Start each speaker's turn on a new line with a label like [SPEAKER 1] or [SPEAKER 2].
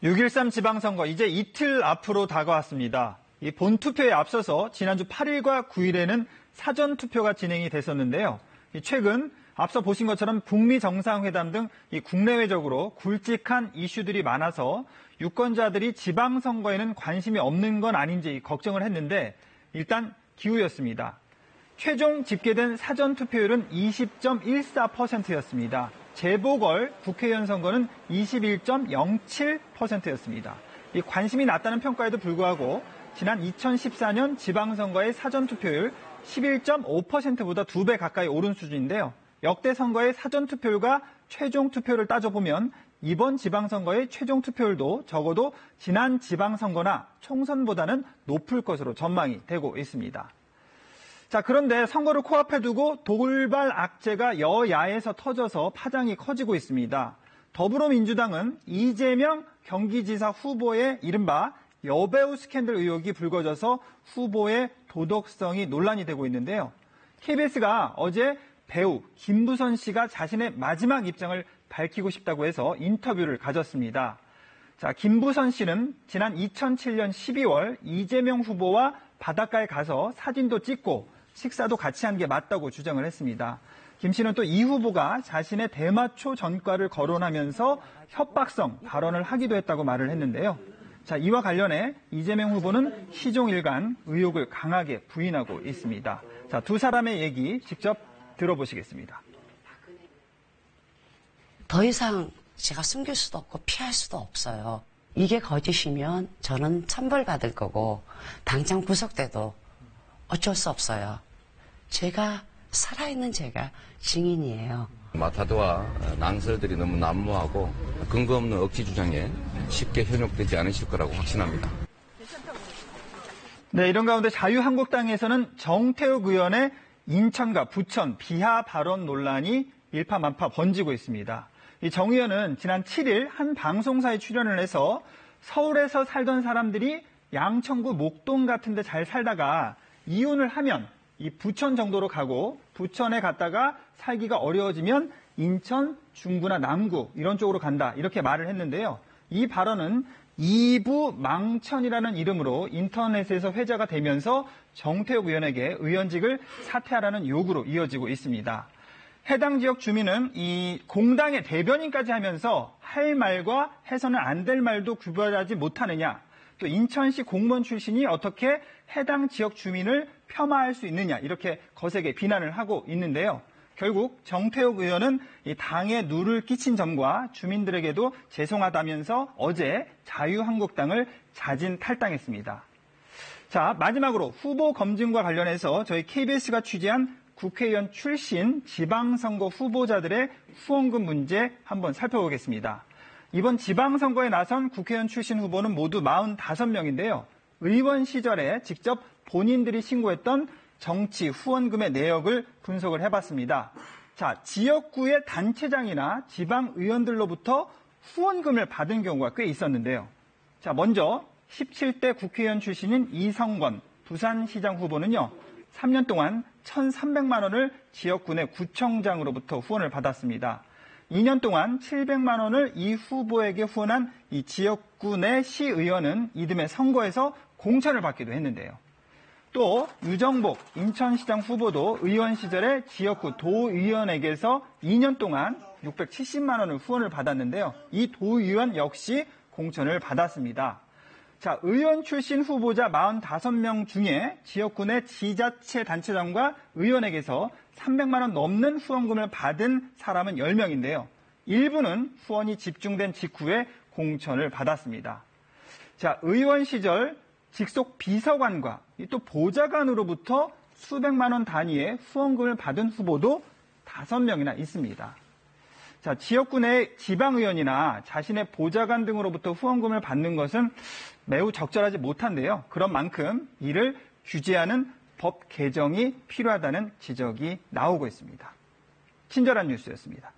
[SPEAKER 1] 6.13 지방선거 이제 이틀 앞으로 다가왔습니다. 이 본투표에 앞서서 지난주 8일과 9일에는 사전투표가 진행이 됐었는데요. 최근 앞서 보신 것처럼 북미 정상회담 등 이 국내외적으로 굵직한 이슈들이 많아서 유권자들이 지방선거에는 관심이 없는 건 아닌지 걱정을 했는데 일단 기우였습니다. 최종 집계된 사전투표율은 20.14%였습니다. 재보궐 국회의원 선거는 21.07%였습니다. 이 관심이 낮다는 평가에도 불구하고 지난 2014년 지방선거의 사전투표율 11.5%보다 2배 가까이 오른 수준인데요. 역대 선거의 사전투표율과 최종 투표를 따져보면 이번 지방선거의 최종 투표율도 적어도 지난 지방선거나 총선보다는 높을 것으로 전망이 되고 있습니다. 자, 그런데 선거를 코앞에 두고 돌발 악재가 여야에서 터져서 파장이 커지고 있습니다. 더불어민주당은 이재명 경기지사 후보의 이른바 여배우 스캔들 의혹이 불거져서 후보의 도덕성이 논란이 되고 있는데요. KBS가 어제 배우 김부선 씨가 자신의 마지막 입장을 밝히고 싶다고 해서 인터뷰를 가졌습니다. 자, 김부선 씨는 지난 2007년 12월 이재명 후보와 바닷가에 가서 사진도 찍고 식사도 같이 한 게 맞다고 주장을 했습니다. 김 씨는 또 이 후보가 자신의 대마초 전과를 거론하면서 협박성 발언을 하기도 했다고 말을 했는데요. 자, 이와 관련해 이재명 후보는 시종일관 의혹을 강하게 부인하고 있습니다. 자, 두 사람의 얘기 직접 들어보시겠습니다.
[SPEAKER 2] 더 이상 제가 숨길 수도 없고 피할 수도 없어요. 이게 거짓이면 저는 천벌받을 거고 당장 구속돼도 어쩔 수 없어요. 제가 살아있는 제가 증인이에요.
[SPEAKER 3] 마타도와 낭설들이 너무 난무하고 근거 없는 억지 주장에 쉽게 현혹되지 않으실 거라고 확신합니다.
[SPEAKER 1] 네, 이런 가운데 자유한국당에서는 정태욱 의원의 인천과 부천 비하 발언 논란이 일파만파 번지고 있습니다. 이 정 의원은 지난 7일 한 방송사에 출연을 해서 서울에서 살던 사람들이 양천구 목동 같은 데 잘 살다가 이혼을 하면 이 부천 정도로 가고 부천에 갔다가 살기가 어려워지면 인천, 중구나 남구 이런 쪽으로 간다 이렇게 말을 했는데요. 이 발언은 이부 망천이라는 이름으로 인터넷에서 회자가 되면서 정태욱 의원에게 의원직을 사퇴하라는 요구로 이어지고 있습니다. 해당 지역 주민은 이 공당의 대변인까지 하면서 할 말과 해서는 안 될 말도 구별하지 못하느냐, 또 인천시 공무원 출신이 어떻게 해당 지역 주민을 폄하할 수 있느냐 이렇게 거세게 비난을 하고 있는데요. 결국 정태욱 의원은 이 당에 누를 끼친 점과 주민들에게도 죄송하다면서 어제 자유한국당을 자진 탈당했습니다. 자, 마지막으로 후보 검증과 관련해서 저희 KBS가 취재한 국회의원 출신 지방선거 후보자들의 후원금 문제 한번 살펴보겠습니다. 이번 지방선거에 나선 국회의원 출신 후보는 모두 45명인데요. 의원 시절에 직접 본인들이 신고했던 정치 후원금의 내역을 분석을 해봤습니다. 자, 지역구의 단체장이나 지방의원들로부터 후원금을 받은 경우가 꽤 있었는데요. 자, 먼저 17대 국회의원 출신인 이성권 부산시장 후보는요, 3년 동안 1,300만 원을 지역구 내 구청장으로부터 후원을 받았습니다. 2년 동안 700만 원을 이 후보에게 후원한 이 지역구 내 시의원은 이듬해 선거에서 공천을 받기도 했는데요. 또 유정복 인천시장 후보도 의원 시절에 지역구 도의원에게서 2년 동안 670만 원을 후원을 받았는데요. 이 도의원 역시 공천을 받았습니다. 자, 의원 출신 후보자 45명 중에 지역구 내 지자체 단체장과 의원에게서 300만 원 넘는 후원금을 받은 사람은 10명인데요. 일부는 후원이 집중된 직후에 공천을 받았습니다. 자, 의원 시절 직속 비서관과 또 보좌관으로부터 수백만 원 단위의 후원금을 받은 후보도 5명이나 있습니다. 자, 지역구 내 지방의원이나 자신의 보좌관 등으로부터 후원금을 받는 것은 매우 적절하지 못한데요. 그런 만큼 이를 규제하는 법 개정이 필요하다는 지적이 나오고 있습니다. 친절한 뉴스였습니다.